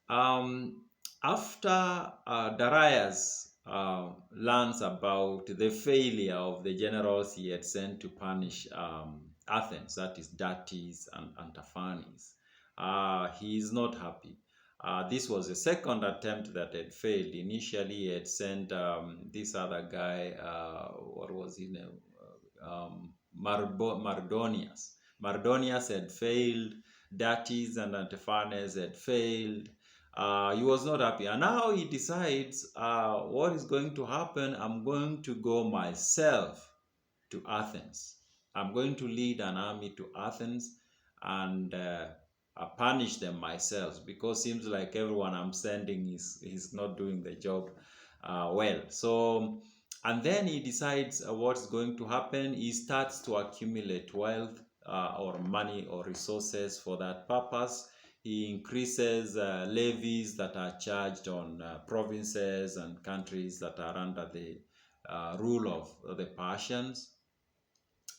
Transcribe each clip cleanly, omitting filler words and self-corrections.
Um, After Darius learns about the failure of the generals he had sent to punish Athens, that is Datis and Antiphanes, he is not happy. This was the second attempt that had failed. Initially, he had sent this other guy, what was his name? Mardonius. Mardonius had failed. Datis and Antiphanes had failed. He was not happy. And now he decides what is going to happen. I'm going to go myself to Athens. I'm going to lead an army to Athens and punish them myself because seems like everyone I'm sending is not doing the job well. So, and then he decides what's going to happen. He starts to accumulate wealth or money or resources for that purpose. He increases levies that are charged on provinces and countries that are under the rule of the Persians,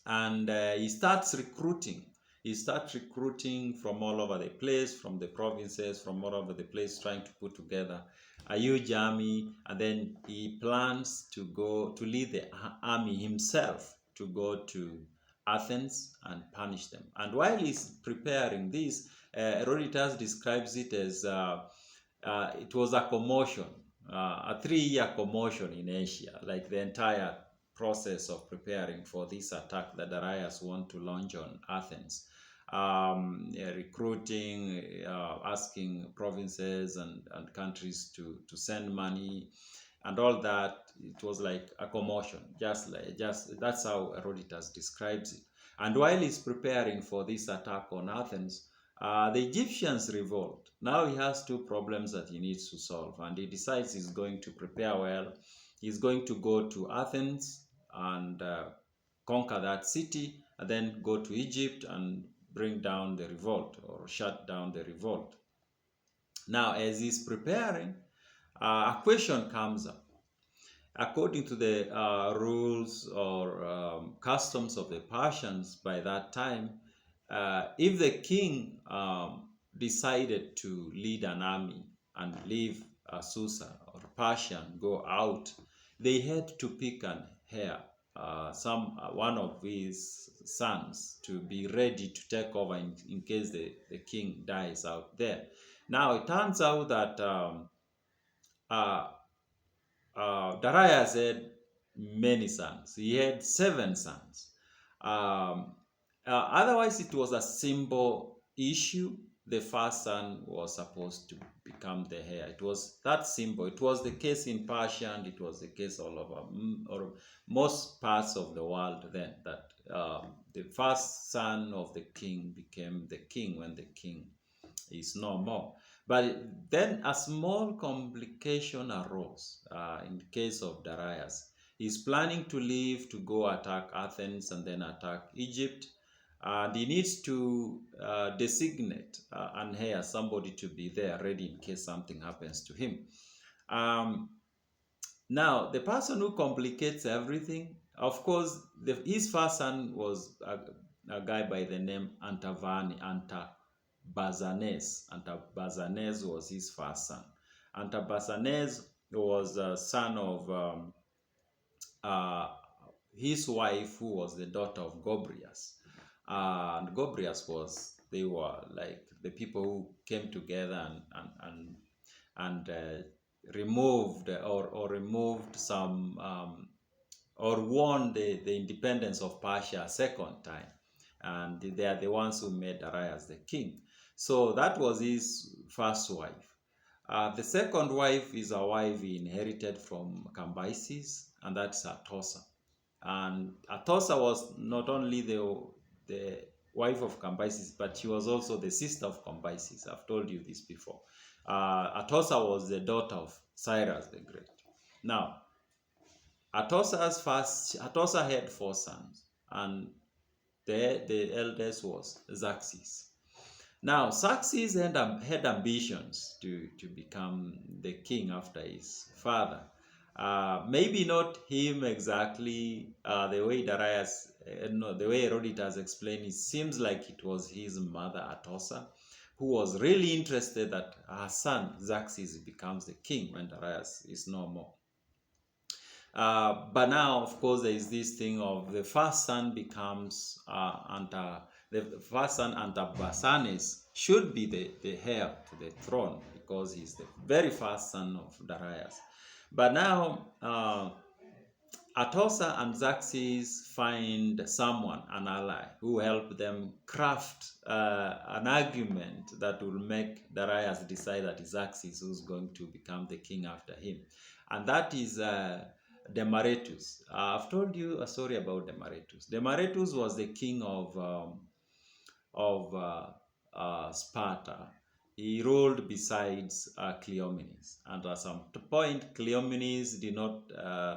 and he starts recruiting. He starts recruiting from all over the place, from the provinces, from all over the place, trying to put together a huge army. And then he plans to go to lead the army himself to go to Athens and punish them. And while he's preparing this, Herodotus describes it as it was a commotion, a 3-year commotion in Asia, like the entire process of preparing for this attack that Darius want to launch on Athens. Recruiting, asking provinces and countries to send money and all that. It was like a commotion, just that's how Herodotus describes it. And while he's preparing for this attack on Athens, the Egyptians revolt. Now he has two problems that he needs to solve, and he decides he's going to prepare well. He's going to go to Athens and conquer that city, and then go to Egypt and bring down the revolt or shut down the revolt. Now, as he's preparing, a question comes up. According to the rules or customs of the Persians by that time, if the king decided to lead an army and leave Susa or Persia and go out, they had to pick an heir, one of his sons, to be ready to take over in case the king dies out there. Now it turns out that uh, Darius had many sons. He had 7 sons. Um, Otherwise, it was a simple issue. The first son was supposed to become the heir. It was that simple. It was the case in Persia, and it was the case all over, or most parts of the world then, that the first son of the king became the king when the king is no more. But then a small complication arose in the case of Darius. He's planning to leave to go attack Athens and then attack Egypt. And he needs to designate and hire somebody to be there ready in case something happens to him. Um, Now, the person who complicates everything, of course, his first son was a guy by the name Artabazanes. Artabazanes was his first son. Artabazanes was a son of uh, his wife, who was the daughter of Gobrias. And Gobrias they were like the people who came together and removed or removed some or won the independence of Persia a second time, and they are the ones who made Darius the king. So that was his first wife. The second wife is a wife he inherited from Cambyses, and that's Atossa. And Atossa was not only the wife of Cambyses, but she was also the sister of Cambyses. I've told you this before. Atossa was the daughter of Cyrus the Great. Now, Atossa had 4 sons, and the eldest was Xerxes. Now, Xerxes had ambitions to become the king after his father. Maybe not him exactly, the way Darius, no, the way Herodotus explained it seems like it was his mother Atossa. who was really interested that her son Xerxes becomes the king when Darius is no more. But now, of course, there is this thing of the first son becomes the first son Artabazanes should be the heir to the throne because he's the very first son of Darius. But now Atossa and Xerxes find someone, an ally, who help them craft an argument that will make Darius decide that it's Xerxes who's going to become the king after him. And that is Demaratus. I've told you a story about Demaratus. Demaratus was the king of Sparta. He ruled besides Cleomenes. And at some point, Cleomenes did not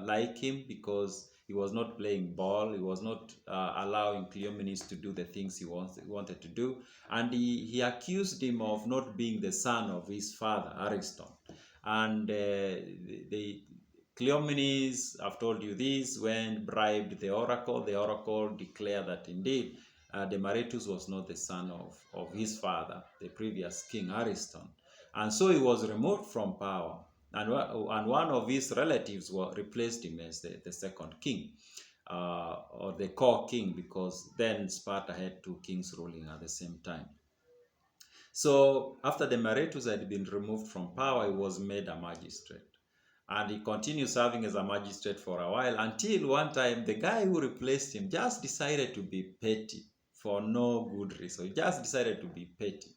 like him because he was not playing ball. He was not allowing Cleomenes to do the things he wanted to do. And he accused him of not being the son of his father, Ariston. And Cleomenes, I've told you this, when bribed the oracle declared that indeed Demaratus was not the son of his father, the previous king Ariston. And so he was removed from power. And one of his relatives replaced him as the second king, or the core king, because then Sparta had two kings ruling at the same time. So after Demaratus had been removed from power, he was made a magistrate. And he continued serving as a magistrate for a while until one time the guy who replaced him just decided to be petty for no good reason. He just decided to be petty.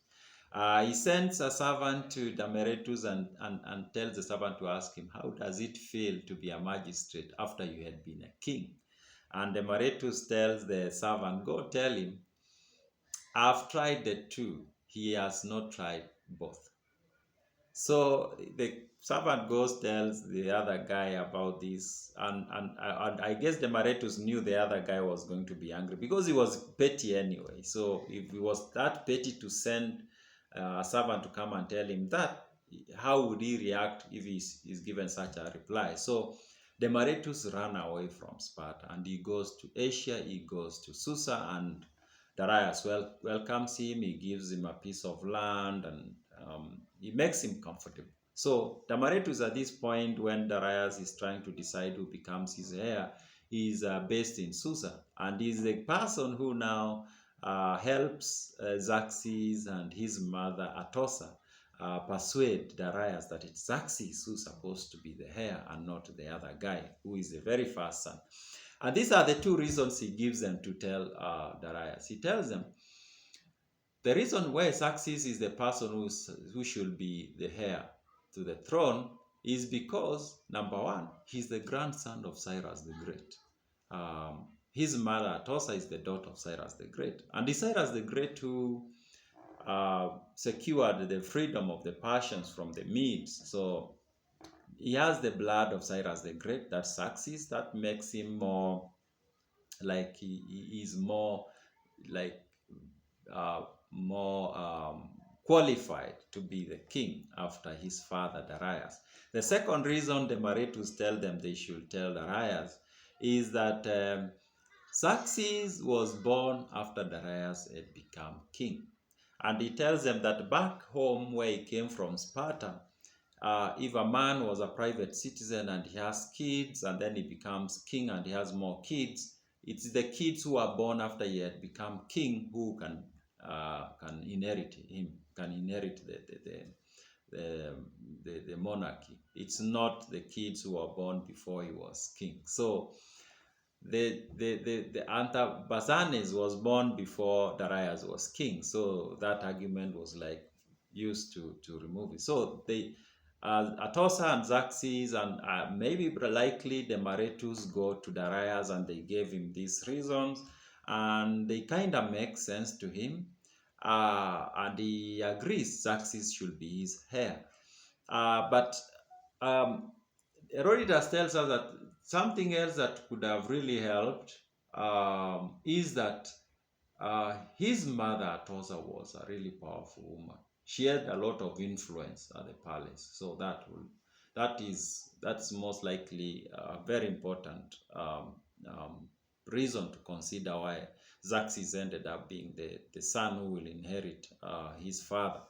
He sends a servant to Demaratus and tells the servant to ask him, how does it feel to be a magistrate after you had been a king? And Demaratus tells the servant, go tell him, I've tried the two. He has not tried both. So the servant goes, tells the other guy about this, and I guess Demaratus knew the other guy was going to be angry because he was petty anyway. So if he was that petty to send a servant to come and tell him that, how would he react if he's given such a reply? So Demaratus ran away from Sparta and he goes to Asia, he goes to Susa, and Darius welcomes him, he gives him a piece of land, and he makes him comfortable. So Demaratus at this point, when Darius is trying to decide who becomes his heir, is based in Susa, and is the person who now helps Xerxes and his mother Atossa persuade Darius that it's Xerxes who's supposed to be the heir and not the other guy who is the very first son. And these are the two reasons he gives them to tell Darius. He tells them the reason why Xerxes is the person who should be the heir to the throne is because, number one, he's the grandson of Cyrus the Great. His mother, Atossa, is the daughter of Cyrus the Great. And it's Cyrus the Great who secured the freedom of the Persians from the Medes. So he has the blood of Cyrus the Great, that's Xerxes. That makes him more like he is more like qualified to be the king after his father Darius. The second reason Demaratus tell them they should tell Darius is that Xerxes was born after Darius had become king. And he tells them that back home where he came from, Sparta, if a man was a private citizen and he has kids and then he becomes king and he has more kids, it's the kids who are born after he had become king who can inherit him, can inherit the monarchy. It's not the kids who were born before he was king. So the Artabazanes was born before Darius was king. So that argument was like used to remove it. So they Atossa and Xerxes and maybe likely Demaratus go to Darius and they gave him these reasons and they kind of make sense to him. And he agrees Xerxes should be his heir. But Herodotus tells us that something else that could have really helped is that his mother Atossa was a really powerful woman. She had a lot of influence at the palace, so that's most likely a very important reason to consider why Xerxes ended up being the son who will inherit his father.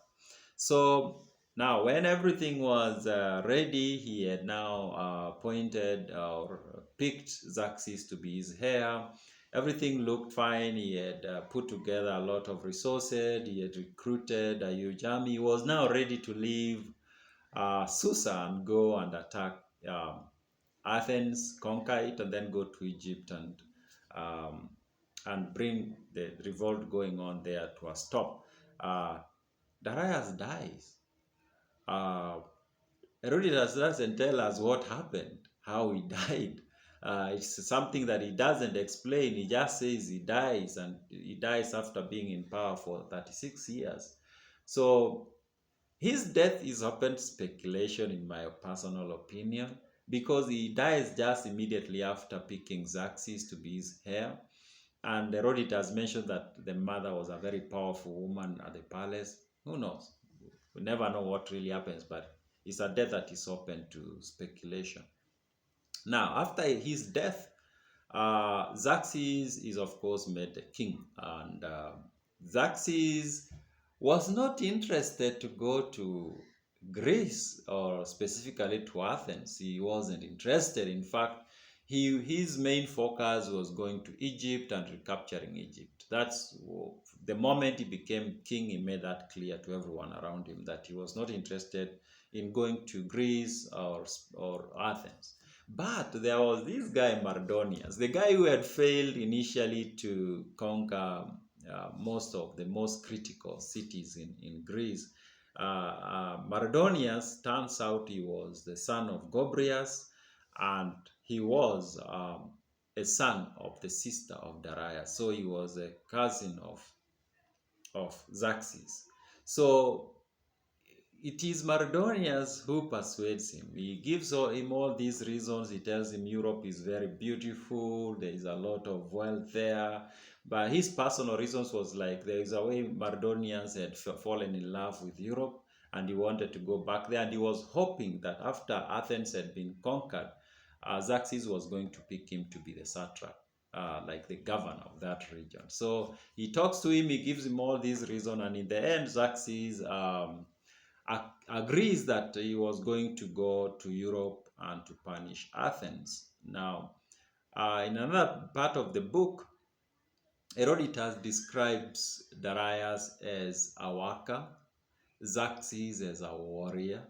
So now, when everything was ready, he had now appointed or picked Xerxes to be his heir. Everything looked fine. He had put together a lot of resources. He had recruited a huge army. He was now ready to leave Susa and go and attack Athens, conquer it, and then go to Egypt um, and bring the revolt going on there to a stop. Darius dies. Uh, Herodotus doesn't tell us what happened, how he died. It's something that he doesn't explain. He just says he dies, and he dies after being in power for 36 years. So his death is open speculation, in my personal opinion, because he dies just immediately after picking Xerxes to be his heir. And Herodotus mentioned that the mother was a very powerful woman at the palace. Who knows? We never know what really happens, but it's a death that is open to speculation. Now, after his death, Xerxes is, of course, made the king. And Xerxes was not interested to go to Greece or specifically to Athens. He wasn't interested. In fact, his main focus was going to Egypt and recapturing Egypt. That's the moment he became king, he made that clear to everyone around him that he was not interested in going to Greece or Athens. But there was this guy Mardonius, the guy who had failed initially to conquer most of the most critical cities in Greece. Mardonius, turns out he was the son of Gobrias, and he was a son of the sister of Darius. So he was a cousin of Xerxes. So it is Mardonius who persuades him. He gives him all these reasons. He tells him Europe is very beautiful, there is a lot of wealth there. But his personal reasons was like there is a way Mardonius had fallen in love with Europe and he wanted to go back there. And he was hoping that after Athens had been conquered, Xerxes was going to pick him to be the satrap. Like the governor of that region. So he talks to him, he gives him all these reasons, and in the end, Xerxes agrees that he was going to go to Europe and to punish Athens. Now, in another part of the book, Herodotus describes Darius as a worker, Xerxes as a warrior,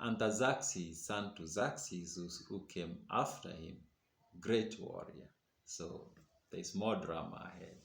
and Xerxes, son to Xerxes, who came after him, great warrior. So there's more drama ahead.